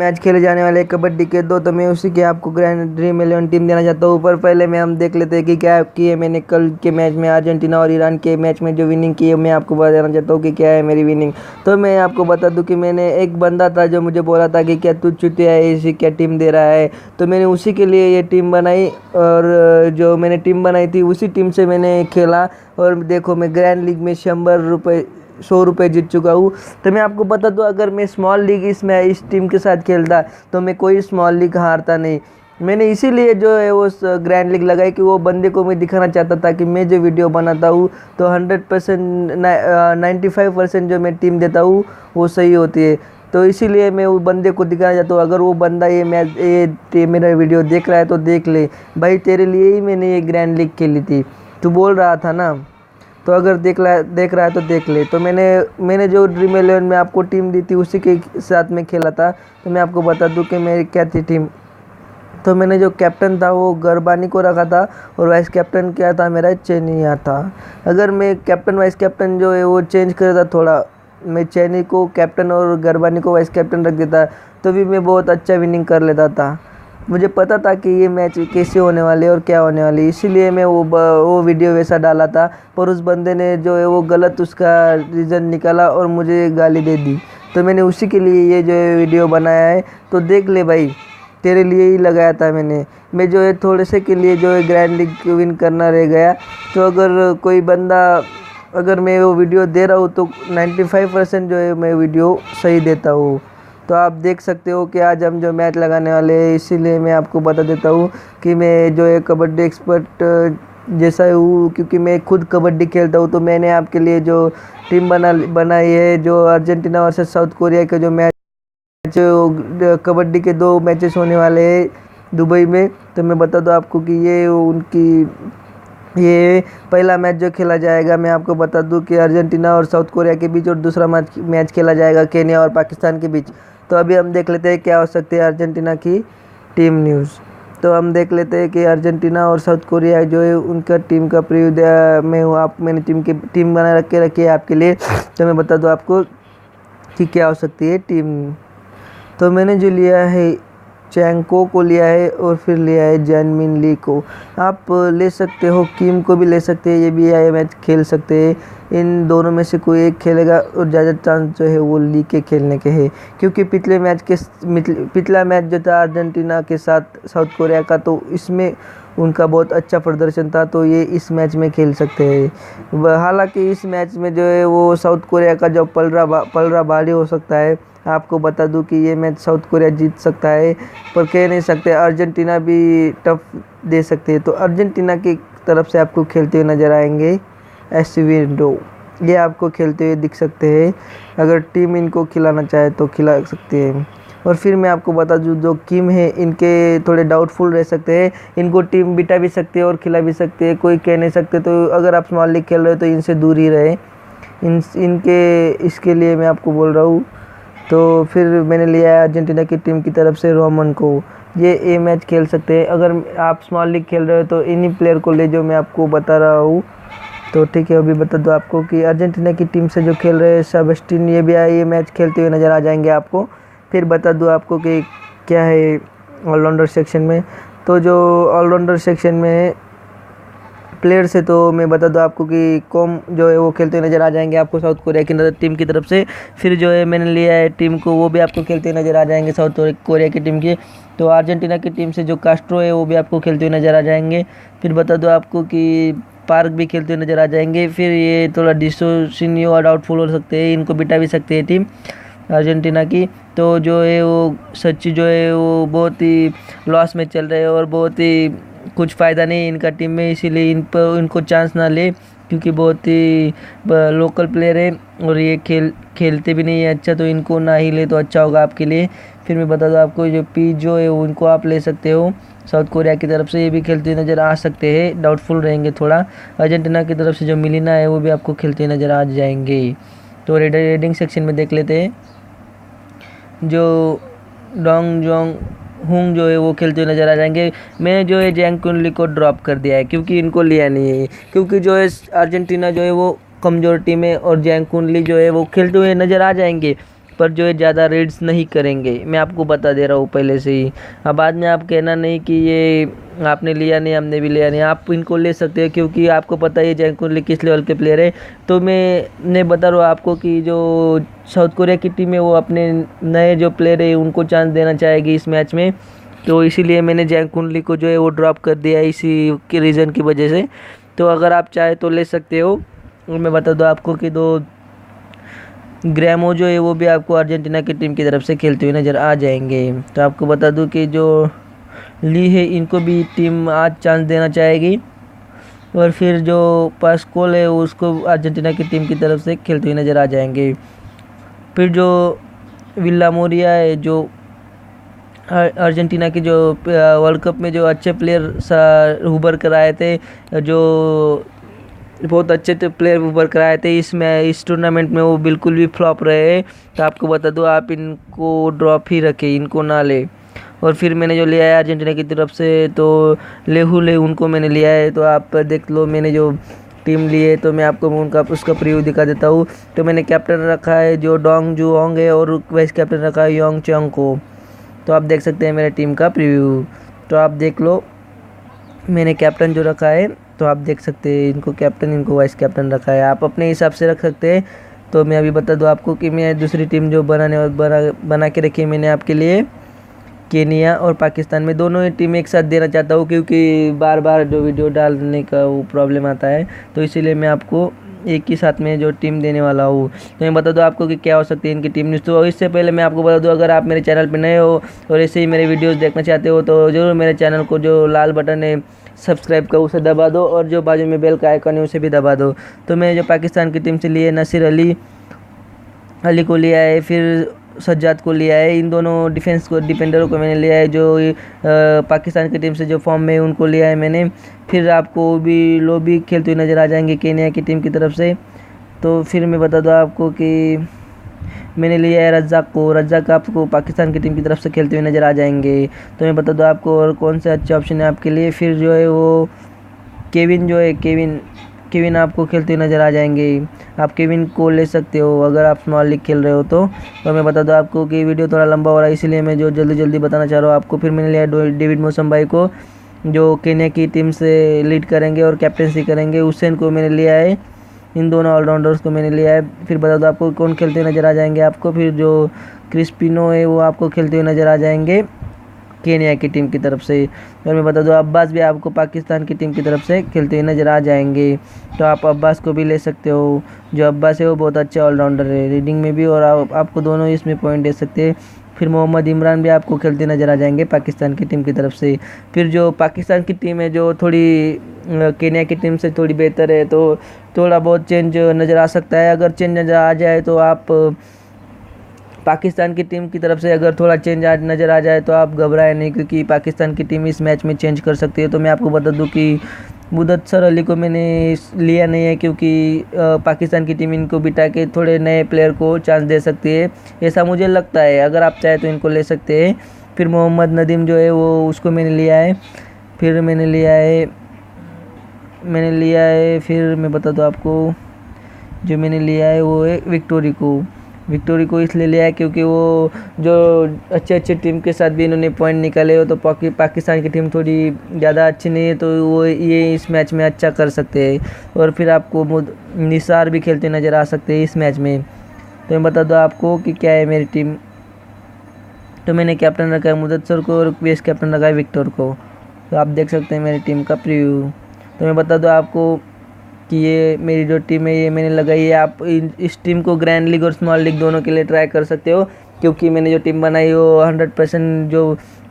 Match खेले जाने वाले कबड्डी के दो, तो मैं उसी के आपको ग्रैंड ड्रीम 11 टीम देना चाहता हूँ। पर पहले में हम देख लेते हैं कि क्या की है मैंने कल के मैच में, अर्जेंटीना और ईरान के मैच में जो विनिंग की है, मैं आपको बताना चाहता हूँ कि क्या है मेरी विनिंग। तो मैं आपको बता दूँ कि मैंने एक बंदा था जो मुझे बोला था कि क्या तू चुतिया है, इसी क्या टीम दे रहा है, तो मैंने उसी के लिए ये टीम बनाई। और जो मैंने टीम बनाई थी उसी टीम से मैंने खेला, और देखो मैं ग्रैंड लीग में 100 रुपये जीत चुका हूँ। तो मैं आपको बता दूँ, अगर मैं स्मॉल लीग इस टीम के साथ खेलता तो मैं कोई स्मॉल लीग हारता नहीं। मैंने इसीलिए जो है वो ग्रैंड लीग लगाई कि वो बंदे को मैं दिखाना चाहता था कि मैं जो वीडियो बनाता हूँ तो 100% 95% जो मैं टीम देता हूँ वो सही होती है। तो इसीलिए मैं वो बंदे को दिखाना चाहता हूँ। अगर वो बंदा ये मेरा वीडियो देख रहा है तो देख ले भाई, तेरे लिए ही मैंने ये ग्रैंड लीग खेली थी, तू बोल रहा था ना, तो अगर देख रहा है तो देख ले। तो मैंने जो ड्रीम 11 में आपको टीम दी थी उसी के साथ में खेला था। तो मैं आपको बता दूं कि मेरी क्या थी टीम। तो मैंने जो कैप्टन था वो गरबानी को रखा था, और वाइस कैप्टन क्या था मेरा, चेनिया था। अगर मैं कैप्टन वाइस कैप्टन जो है वो चेंज कर देता थोड़ा, मैं चेनी को कैप्टन और गरबानी को वाइस कैप्टन रख देता, तो भी मैं बहुत अच्छा विनिंग कर लेता था। मुझे पता था कि ये मैच कैसे होने वाले और क्या होने वाली, इसीलिए मैं वो वीडियो वैसा डाला था। पर उस बंदे ने जो है वो गलत उसका रीज़न निकाला और मुझे गाली दे दी। तो मैंने उसी के लिए ये जो है वीडियो बनाया है। तो देख ले भाई, तेरे लिए ही लगाया था मैंने। मैं जो है थोड़े से के लिए जो है ग्रैंड लीग विन करना रह गया। तो अगर कोई बंदा, अगर मैं वो वीडियो दे रहा हूँ तो 95% जो है मैं वीडियो सही देता हूँ। तो आप देख सकते हो कि आज हम जो मैच लगाने वाले हैं, इसीलिए मैं आपको बता देता हूँ कि मैं जो है कबड्डी एक्सपर्ट जैसा हूँ, क्योंकि मैं खुद कबड्डी खेलता हूँ। तो मैंने आपके लिए जो टीम बनाई है, जो अर्जेंटीना वर्सेस साउथ कोरिया के जो मैच, कबड्डी के 2 मैचेस होने वाले हैं दुबई में। तो मैं बता दूँ आपको कि ये पहला मैच जो खेला जाएगा, मैं आपको बता दूं कि अर्जेंटीना और साउथ कोरिया के बीच, और दूसरा मैच खेला जाएगा केन्या और पाकिस्तान के बीच। तो अभी हम देख लेते हैं क्या हो सकती है अर्जेंटीना की टीम न्यूज़। तो हम देख लेते हैं कि अर्जेंटीना और साउथ कोरिया जो है उनका टीम का प्रीव्यू में हूँ। मैंने टीम बना रखी है आपके लिए। तो मैं बता दूँ आपको कि क्या हो सकती है टीम। तो मैंने जो लिया है, चैंको को लिया है, और फिर लिया है जैनमिन ली को। आप ले सकते हो, किम को भी ले सकते हैं, ये भी आए मैच खेल सकते हैं। इन दोनों में से कोई एक खेलेगा, और ज़्यादा चांस जो है वो ली के खेलने के है, क्योंकि पिछला मैच जो था अर्जेंटीना के साथ साउथ कोरिया का, तो इसमें उनका बहुत अच्छा प्रदर्शन था। तो ये इस मैच में खेल सकते हैं। हालांकि इस मैच में जो है वो साउथ कोरिया का जो पलड़ा भारी हो सकता है। आपको बता दूं कि ये मैच साउथ कोरिया जीत सकता है, पर कह नहीं सकते, अर्जेंटीना भी टफ दे सकते हैं। तो अर्जेंटीना की तरफ से आपको खेलते हुए नज़र आएंगे एस्विंडो, ये आपको खेलते हुए दिख सकते हैं। अगर टीम इनको खिलाना चाहे तो खिला सकते हैं। और फिर मैं आपको बता दूं, जो किम है इनके थोड़े डाउटफुल रह सकते हैं, इनको टीम बिठा भी सकते हैं और खिला भी सकते हैं, कोई कह नहीं सकते। तो अगर आप स्मॉल लीग खेल रहे हो तो इनसे दूर ही रहे, इसके लिए मैं आपको बोल रहा हूँ। तो फिर मैंने लिया है अर्जेंटीना की टीम की तरफ से रोमन को, ये मैच खेल सकते हैं। अगर आप स्मॉल लीग खेल रहे हो तो इन्हीं प्लेयर को ले जो मैं आपको बता रहा हूँ। तो ठीक है, अभी बता दो आपको कि अर्जेंटीना की टीम से जो खेल रहे हैं सेबेस्टियन, ये मैच खेलते हुए नज़र आ जाएंगे आपको। फिर बता दूँ आपको कि क्या है ऑलराउंडर सेक्शन में। तो जो ऑलराउंडर सेक्शन में प्लेयर से, तो मैं बता दूं आपको कि कॉम जो है वो खेलते हुए नज़र आ जाएंगे आपको साउथ कोरिया की टीम की तरफ से। फिर जो है मैंने लिया है टीम को, वो भी आपको खेलते हुए नज़र आ जाएंगे साउथ कोरिया की टीम के। तो अर्जेंटीना की टीम से जो कास्ट्रो है वो भी आपको खेलते हुए नज़र आ जाएंगे। फिर बता दो आपको कि पार्क भी खेलते हुए नज़र आ जाएंगे। फिर ये थोड़ा डिसोसिनियो डाउटफुल हो सकते हैं, इनको बिठा भी सकते हैं टीम अर्जेंटीना की। तो जो है वो सच्ची जो है वो बहुत ही लॉस में चल रहे हैं, और बहुत ही कुछ फ़ायदा नहीं इनका टीम में, इसीलिए इनको चांस ना ले, क्योंकि बहुत ही लोकल प्लेयर है और ये खेलते भी नहीं है अच्छा। तो इनको ना ही ले तो अच्छा होगा आपके लिए। फिर मैं बता दूँ आपको, जो पी जो है उनको आप ले सकते हो साउथ कोरिया की तरफ से, ये भी खेलते नज़र आ सकते हैं, डाउटफुल रहेंगे थोड़ा। अर्जेंटीना की तरफ से जो मिलिना है वो भी आपको खेलते नज़र आ जाएंगे। तो रेडिंग सेक्शन में देख लेते हैं, जो डोंग जोंग हुंग जो है वो खेलते हुए नज़र आ जाएंगे। मैंने जो है जैंग कुनली को ड्रॉप कर दिया है, क्योंकि इनको लिया नहीं है, क्योंकि जो है अर्जेंटीना जो है वो कमज़ोर टीम है, और जैंग कुनली जो है वो खेलते हुए नज़र आ जाएंगे। पर जो है ज़्यादा रेड्स नहीं करेंगे, मैं आपको बता दे रहा हूँ पहले से ही। अब बाद में आप कहना नहीं कि ये आपने लिया नहीं, हमने भी लिया नहीं। आप इनको ले सकते हैं क्योंकि आपको पता है जैंग कुन ली किस लेवल के प्लेयर है। तो मैं बता रहा हूँ आपको कि जो साउथ कोरिया की टीम है वो अपने नए जो प्लेयर है उनको चांस देना चाहेगी इस मैच में, तो इसीलिए मैंने जैंग कुन ली को जो है वो ड्रॉप कर दिया इसी के रीज़न की वजह से। तो अगर आप चाहे तो ले सकते हो। और मैं बता दूँ आपको कि दो ग्रैमो जो है वो भी आपको अर्जेंटीना की टीम की तरफ से खेलते हुए नज़र आ जाएंगे। तो आपको बता दूं कि जो ली है इनको भी टीम आज चांस देना चाहेगी, और फिर जो पास्कोल है उसको अर्जेंटीना की टीम की तरफ से खेलते हुए नज़र आ जाएंगे। फिर जो विला मोरिया है जो अर्जेंटीना के जो वर्ल्ड कप में जो अच्छे प्लेयर उभर कर आए थे, जो बहुत अच्छे प्लेयर उभर कर आए थे, इस टूर्नामेंट में वो बिल्कुल भी फ्लॉप रहे। तो आपको बता दूं आप इनको ड्रॉप ही रखें, इनको ना ले। और फिर मैंने जो लिया है अर्जेंटीना की तरफ से तो लेहुले उनको मैंने लिया है। तो आप देख लो मैंने जो टीम ली है, तो मैं आपको उसका प्रीव्यू दिखा देता हूँ। तो मैंने कैप्टन रखा है जो डोंग जुओंग है, और वाइस कैप्टन रखा है योंग चोंग को। तो आप देख सकते हैं मेरे टीम का प्रीव्यू। तो आप देख लो मैंने कैप्टन जो रखा है, तो आप देख सकते हैं इनको कैप्टन, इनको वाइस कैप्टन रखा है। आप अपने हिसाब से रख सकते हैं। तो मैं अभी बता दूं आपको कि मैं दूसरी टीम जो बना के रखी है मैंने आपके लिए, केनिया और पाकिस्तान में दोनों ही टीम एक साथ देना चाहता हूँ, क्योंकि बार बार जो वीडियो डालने का वो प्रॉब्लम आता है। तो इसीलिए मैं आपको एक ही साथ में जो टीम देने वाला हूँ। तो मैं बता दूँ आपको कि क्या हो सकती है इनकी टीम न्यूज़। तो इससे पहले मैं आपको बता दूँ, अगर आप मेरे चैनल पर नए हो और ऐसे ही मेरे वीडियोस देखना चाहते हो तो ज़रूर मेरे चैनल को जो लाल बटन है सब्सक्राइब का उसे दबा दो, और जो बाजू में बेल का आइकन है उसे भी दबा दो। तो मैंने जो पाकिस्तान की टीम से लिए नसीर अली को लिया है, फिर सज्जाद को लिया है। इन दोनों डिफेंडरों को मैंने लिया है जो पाकिस्तान की टीम से जो फॉर्म में उनको लिया है मैंने। फिर आपको भी लोबी खेलते हुए नज़र आ जाएंगे केनिया की टीम की तरफ से। तो फिर मैं बता दूँ आपको कि मैंने लिया है रज्जाक आपको पाकिस्तान की टीम की तरफ से खेलते हुए नज़र आ जाएंगे। तो मैं बता दूँ आपको और कौन से अच्छे ऑप्शन है आपके लिए। फिर जो है वो केविन आपको खेलते हुए नज़र आ जाएंगे। आप केविन को ले सकते हो अगर आप स्मॉल लीग खेल रहे हो तो। मैं बता दूँ आपको कि वीडियो थोड़ा लंबा हो रहा है, इसीलिए मैं जो जल्दी बताना चाह रहा हूँ आपको। फिर मैंने लिया डेविड मौसम भाई को जो केन्या की टीम से लीड करेंगे और कैप्टनसी करेंगे। हुसैन को मैंने लिया है, इन दोनों ऑलराउंडर्स को मैंने लिया है। फिर बता दो आपको कौन खेलते हुए नज़र आ जाएंगे आपको। फिर जो क्रिस्पिनो है वो आपको खेलते हुए नज़र आ जाएंगे केन्या की टीम की तरफ से। और मैं बता दूं अब्बास भी आपको पाकिस्तान की टीम की तरफ से खेलते हुए नज़र आ जाएंगे। तो आप अब्बास को भी ले सकते हो। जो अब्बास है वो बहुत अच्छा ऑलराउंडर है रीडिंग में भी, और आपको दोनों इसमें पॉइंट दे सकते हैं। फिर मोहम्मद इमरान भी आपको खेलते नज़र आ जाएंगे पाकिस्तान की टीम की तरफ से। फिर जो पाकिस्तान की टीम है जो थोड़ी केन्या की टीम से थोड़ी बेहतर है, तो थोड़ा बहुत चेंज नज़र आ सकता है। अगर चेंज नज़र आ जाए तो आप पाकिस्तान की टीम की तरफ से अगर थोड़ा चेंज नज़र आ जाए तो आप घबराएं नहीं, क्योंकि पाकिस्तान की टीम इस मैच में चेंज कर सकती है। तो मैं आपको बता दूं कि मुदस्सर अली को मैंने लिया नहीं है, क्योंकि पाकिस्तान की टीम इनको बिठा के थोड़े नए प्लेयर को चांस दे सकती है, ऐसा मुझे लगता है। अगर आप चाहे तो इनको ले सकते हैं। फिर मोहम्मद नदीम जो है वो उसको मैंने लिया है। फिर मैंने लिया है फिर मैं बता दूँ आपको, जो मैंने लिया है वो है विक्टोरी को इसलिए लिया है क्योंकि वो जो अच्छे टीम के साथ भी इन्होंने पॉइंट निकाले हो, तो पाकिस्तान की टीम थोड़ी ज़्यादा अच्छी नहीं है, तो वो ये इस मैच में अच्छा कर सकते हैं। और फिर आपको निसार भी खेलते नज़र आ सकते हैं इस मैच में। तो मैं बता दूँ आपको कि क्या है मेरी टीम। तो मैंने कैप्टन रखा है मुदस्सर को और वेस कैप्टन रखा है विक्टर को। तो आप देख सकते हैं मेरी टीम का प्रीव्यू। तो मैं बता दूँ आपको कि ये मेरी जो टीम है ये मैंने लगाई है। आप इस टीम को ग्रैंड लीग और स्मॉल लीग दोनों के लिए ट्राई कर सकते हो, क्योंकि मैंने जो टीम बनाई वो 100% जो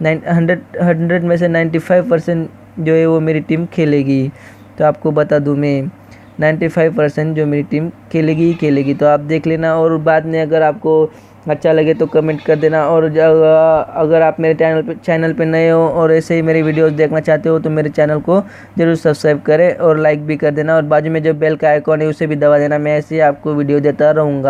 100 में से 95% जो है वो मेरी टीम खेलेगी। तो आपको बता दूं मैं 95% जो मेरी टीम खेलेगी। तो आप देख लेना, और बाद में अगर आपको अच्छा लगे तो कमेंट कर देना। और अगर आप मेरे चैनल पे नए हो और ऐसे ही मेरे वीडियोस देखना चाहते हो तो मेरे चैनल को ज़रूर सब्सक्राइब करें और लाइक भी कर देना, और बाजू में जो बेल का आइकॉन है उसे भी दबा देना। मैं ऐसे ही आपको वीडियो देता रहूँगा।